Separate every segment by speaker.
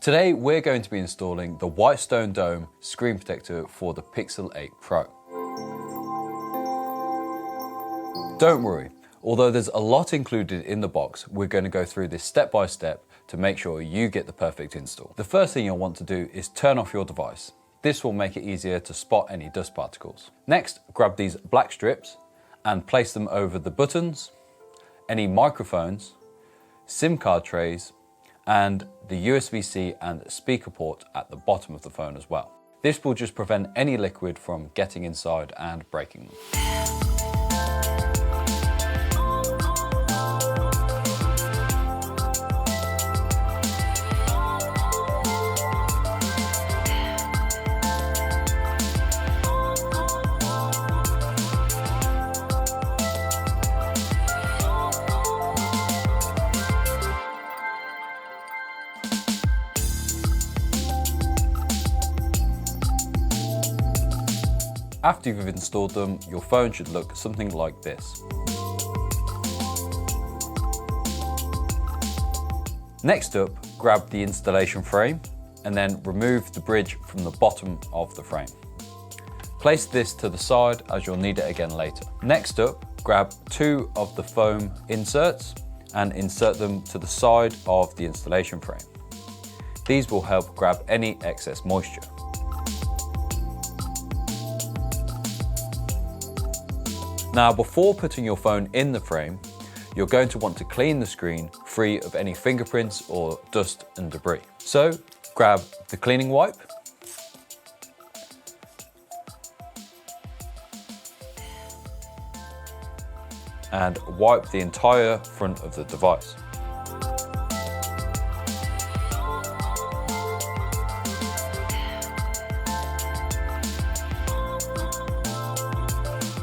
Speaker 1: Today we're going to be installing the Whitestone Dome screen protector for the Pixel 8 Pro. Don't worry, although there's a lot included in the box, we're going to go through this step by step to make sure you get the perfect install. The first thing you'll want to do is turn off your device. This will make it easier to spot any dust particles. Next, grab these black strips and place them over the buttons, any microphones, SIM card trays, and the USB-C and speaker port at the bottom of the phone as well. This will just prevent any liquid from getting inside and breaking them. After you've installed them, your phone should look something like this. Next up, grab the installation frame and then remove the bridge from the bottom of the frame. Place this to the side as you'll need it again later. Next up, grab two of the foam inserts and insert them to the side of the installation frame. These will help grab any excess moisture. Now, before putting your phone in the frame, you're going to want to clean the screen free of any fingerprints or dust and debris. So, grab the cleaning wipe and wipe the entire front of the device.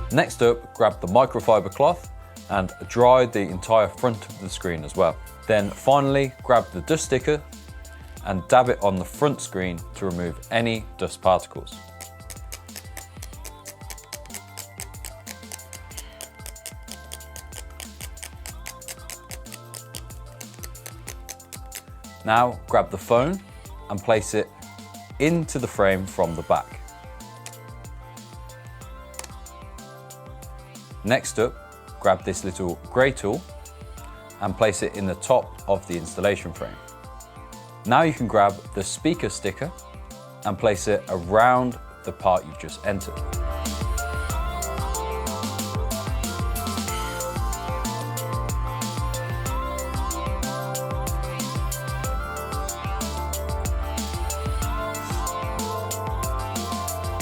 Speaker 1: Next up, grab the microfiber cloth and dry the entire front of the screen as well. Then finally, grab the dust sticker and dab it on the front screen to remove any dust particles. Now grab the phone and place it into the frame from the back. Next up, grab this little grey tool and place it in the top of the installation frame. Now you can grab the speaker sticker and place it around the part you've just entered.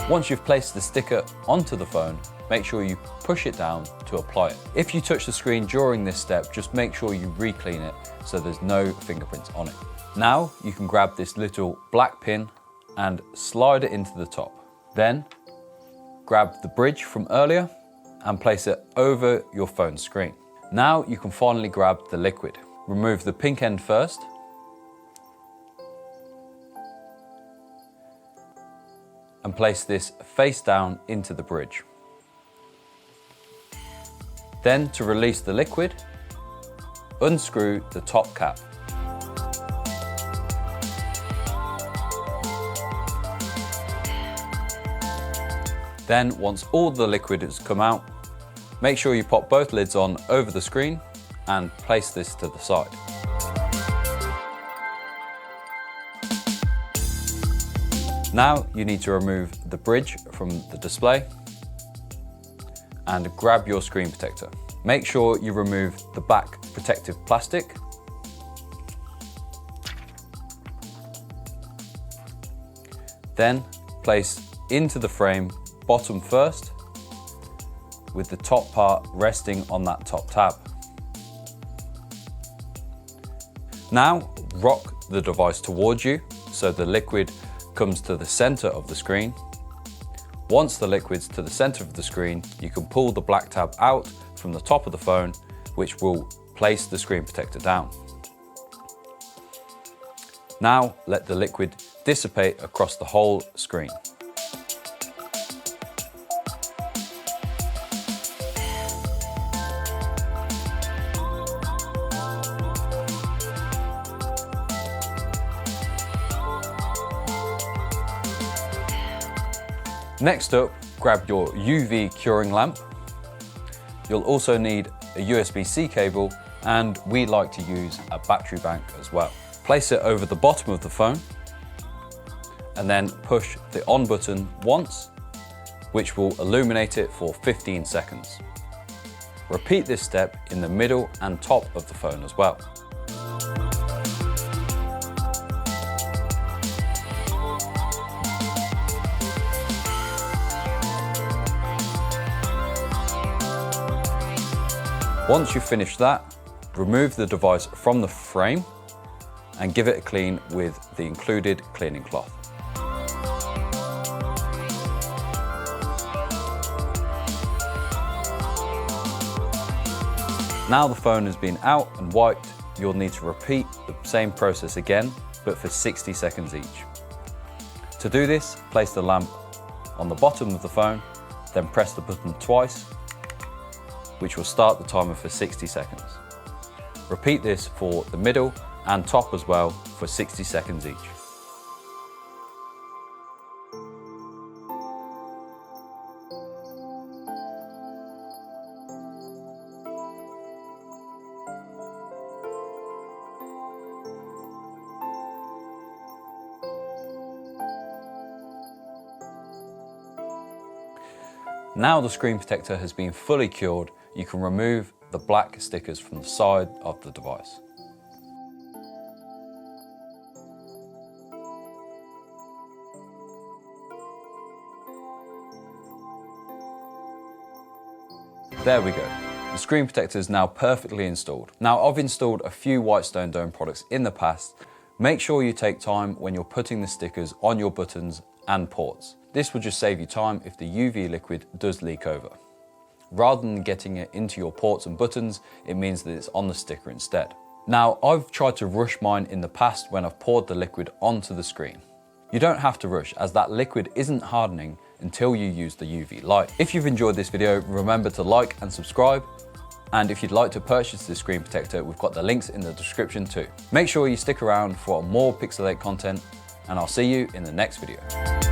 Speaker 1: Once you've placed the sticker onto the phone, make sure you push it down to apply it. If you touch the screen during this step, just make sure you re-clean it so there's no fingerprints on it. Now you can grab this little black pin and slide it into the top. Then grab the bridge from earlier and place it over your phone screen. Now you can finally grab the liquid. Remove the pink end first. And place this face down into the bridge. Then, to release the liquid, unscrew the top cap. Then, once all the liquid has come out, make sure you pop both lids on over the screen and place this to the side. Now you need to remove the bridge from the display and grab your screen protector. Make sure you remove the back protective plastic. Then place into the frame bottom first with the top part resting on that top tab. Now rock the device towards you so the liquid comes to the center of the screen. Once the liquid's to the center of the screen, you can pull the black tab out from the top of the phone, which will place the screen protector down. Now let the liquid dissipate across the whole screen. Next up, grab your UV curing lamp. You'll also need a USB-C cable, and we like to use a battery bank as well. Place it over the bottom of the phone and then push the on button once, which will illuminate it for 15 seconds. Repeat this step in the middle and top of the phone as well. Once you've finished that, remove the device from the frame and give it a clean with the included cleaning cloth. Now the phone has been out and wiped, you'll need to repeat the same process again, but for 60 seconds each. To do this, place the lamp on the bottom of the phone, then press the button twice, which will start the timer for 60 seconds. Repeat this for the middle and top as well for 60 seconds each. Now the screen protector has been fully cured, you can remove the black stickers from the side of the device. There we go. The screen protector is now perfectly installed. Now I've installed a few Whitestone Dome products in the past. Make sure you take time when you're putting the stickers on your buttons and ports. This will just save you time if the UV liquid does leak over. Rather than getting it into your ports and buttons, it means that it's on the sticker instead. Now, I've tried to rush mine in the past when I've poured the liquid onto the screen. You don't have to rush, as that liquid isn't hardening until you use the UV light. If you've enjoyed this video, remember to like and subscribe. And if you'd like to purchase this screen protector, we've got the links in the description too. Make sure you stick around for more Pixel 8 content, and I'll see you in the next video.